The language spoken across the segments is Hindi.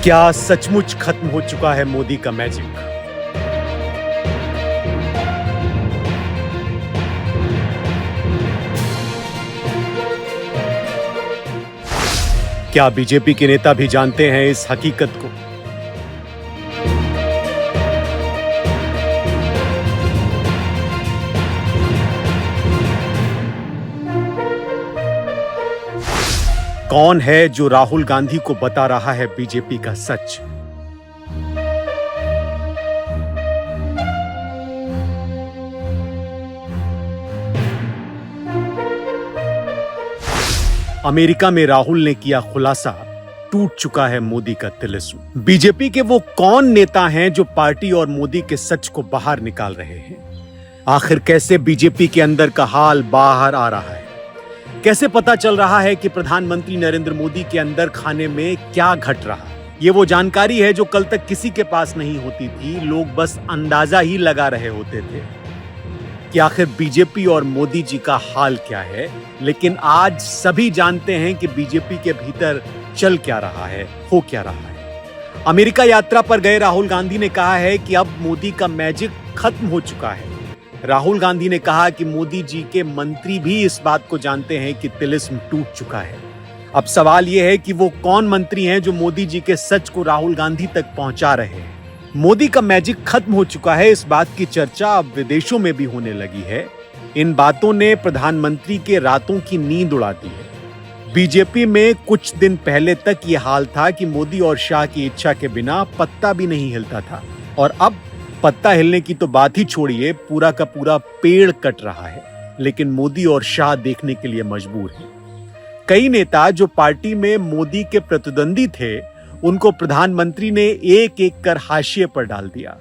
क्या सचमुच खत्म हो चुका है मोदी का मैजिक? क्या बीजेपी के नेता भी जानते हैं इस हकीकत को? कौन है जो राहुल गांधी को बता रहा है बीजेपी का सच? अमेरिका में राहुल ने किया खुलासा, टूट चुका है मोदी का तिलिस्म। बीजेपी के वो कौन नेता हैं जो पार्टी और मोदी के सच को बाहर निकाल रहे हैं? आखिर कैसे बीजेपी के अंदर का हाल बाहर आ रहा है? कैसे पता चल रहा है कि प्रधानमंत्री नरेंद्र मोदी के अंदर खाने में क्या घट रहा है? ये वो जानकारी है जो कल तक किसी के पास नहीं होती थी। लोग बस अंदाजा ही लगा रहे होते थे कि आखिर बीजेपी और मोदी जी का हाल क्या है। लेकिन आज सभी जानते हैं कि बीजेपी के भीतर चल क्या रहा है, हो क्या रहा है। अमेरिका यात्रा पर गए राहुल गांधी ने कहा है कि अब मोदी का मैजिक खत्म हो चुका है। राहुल गांधी ने कहा कि मोदी जी के मंत्री भी इस बात को जानते हैं कि तिलिस्म टूट चुका है। अब सवाल यह है कि वो कौन मंत्री हैं जो मोदी जी के सच को राहुल गांधी तक पहुंचा रहे हैं। मोदी का मैजिक खत्म हो चुका है, इस बात की चर्चा अब विदेशों में भी होने लगी है। इन बातों ने प्रधानमंत्री के रातों की नींद उड़ा दी है। बीजेपी में कुछ दिन पहले तक यह हाल था कि मोदी और शाह की इच्छा के बिना पत्ता भी नहीं हिलता था, और अब पत्ता हिलने की तो बात ही छोड़िए, पूरा का पूरा पेड़ कट रहा है। लेकिन मोदी और शाह देखने के लिए मजबूर हैं। कई नेता जो पार्टी में मोदी के प्रतिद्वंदी थे, उनको प्रधानमंत्री ने एक एक कर हाशिए पर डाल दिया।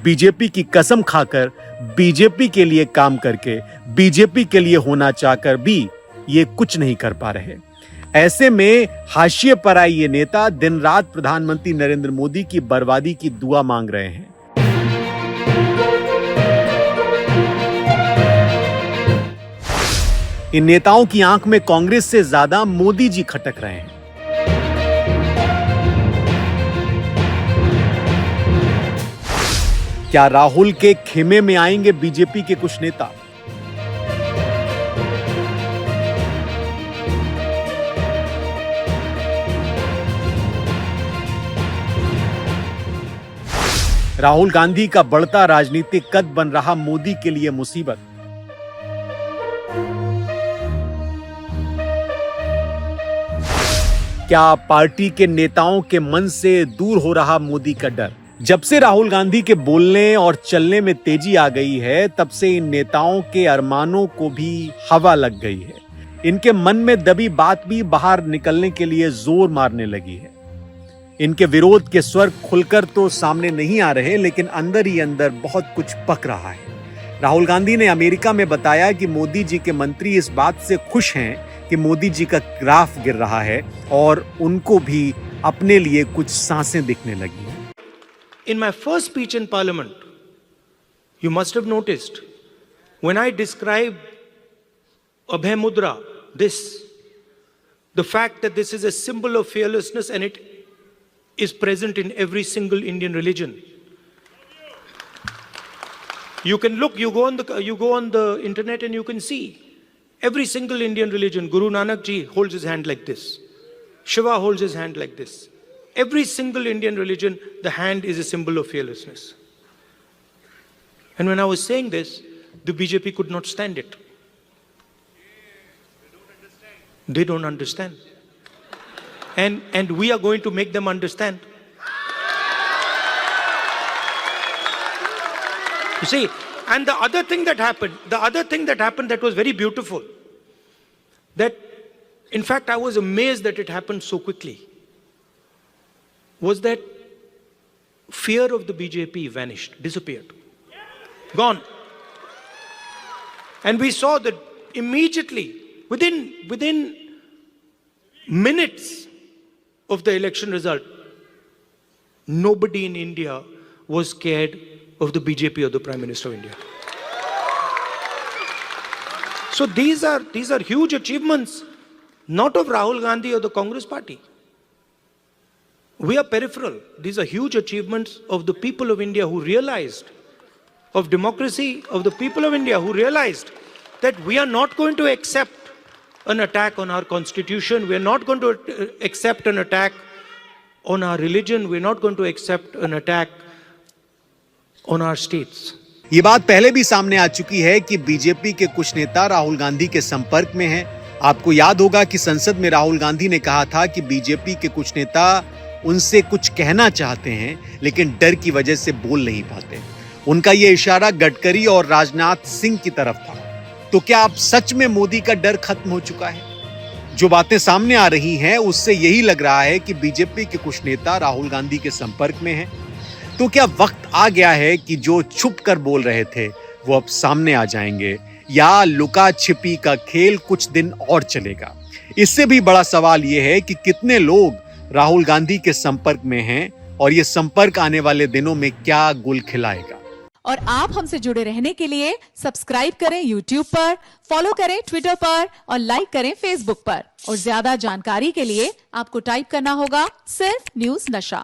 बीजेपी की कसम खाकर, बीजेपी के लिए काम करके, बीजेपी के लिए होना चाहकर भी ये कुछ नहीं कर पा रहे। ऐसे में हाशिए पर आए ये नेता दिन रात प्रधानमंत्री नरेंद्र मोदी की बर्बादी की दुआ मांग रहे हैं। इन नेताओं की आंख में कांग्रेस से ज्यादा मोदी जी खटक रहे हैं। क्या राहुल के खेमे में आएंगे बीजेपी के कुछ नेता? राहुल गांधी का बढ़ता राजनीतिक कद बन रहा मोदी के लिए मुसीबत। क्या पार्टी के नेताओं के मन से दूर हो रहा मोदी का डर? जब से राहुल गांधी के बोलने और चलने में तेजी आ गई है, तब से इन नेताओं के अरमानों को भी हवा लग गई है। इनके मन में दबी बात भी बाहर निकलने के लिए जोर मारने लगी है। इनके विरोध के स्वर खुलकर तो सामने नहीं आ रहे, लेकिन अंदर ही अंदर बहुत कुछ पक रहा है। राहुल गांधी ने अमेरिका में बताया कि मोदी जी के मंत्री इस बात से खुश हैं कि मोदी जी का ग्राफ गिर रहा है, और उनको भी अपने लिए कुछ सांसें दिखने लगी हैं। In my first speech in Parliament, you must have noticed, when I described Abhay Mudra, the fact that this is a symbol of fearlessness and it is present in every single Indian religion. You can look, you go on the internet and you can see every single Indian religion. Guru Nanak Ji holds his hand like this. Shiva holds his hand like this. Every single Indian religion, the hand is a symbol of fearlessness. And when I was saying this, the BJP could not stand it. They don't understand. And we are going to make them understand. You see, and the other thing that happened that was very beautiful, that in fact I was amazed that it happened so quickly, was that fear of the BJP vanished, disappeared, gone. And we saw that immediately, within minutes of the election result, nobody in India was scared of the BJP or the Prime Minister of India. So these are huge achievements, not of Rahul Gandhi or the Congress party. We are peripheral. These are huge achievements of the people of India who realized, of democracy, of the people of India who realized that we are not going to accept an attack on our constitution. We are not going to accept an attack on our religion. We are not going to accept an attack on our states. ये बात पहले भी सामने आ चुकी है कि बीजेपी के कुछ नेता राहुल गांधी के संपर्क में हैं। आपको याद होगा कि संसद में राहुल गांधी ने कहा था कि बीजेपी के कुछ नेता उनसे कुछ कहना चाहते हैं लेकिन डर की वजह से बोल नहीं पाते। उनका यह इशारा गडकरी और राजनाथ सिंह की तरफ था। तो क्या अब सच में मोदी का डर खत्म हो चुका है? जो बातें सामने आ रही हैं उससे यही लग रहा है कि बीजेपी के कुछ नेता राहुल गांधी के संपर्क में हैं। तो क्या वक्त आ गया है कि जो छुप कर बोल रहे थे वो अब सामने आ जाएंगे, या लुका छिपी का खेल कुछ दिन और चलेगा? इससे भी बड़ा सवाल यह है कि कितने लोग राहुल गांधी के संपर्क में हैं और ये संपर्क आने वाले दिनों में क्या गुल खिलाएगा। और आप हमसे जुड़े रहने के लिए सब्सक्राइब करें YouTube पर, फॉलो करें Twitter पर और लाइक करें Facebook पर। और ज्यादा जानकारी के लिए आपको टाइप करना होगा सिर्फ न्यूज़ नशा।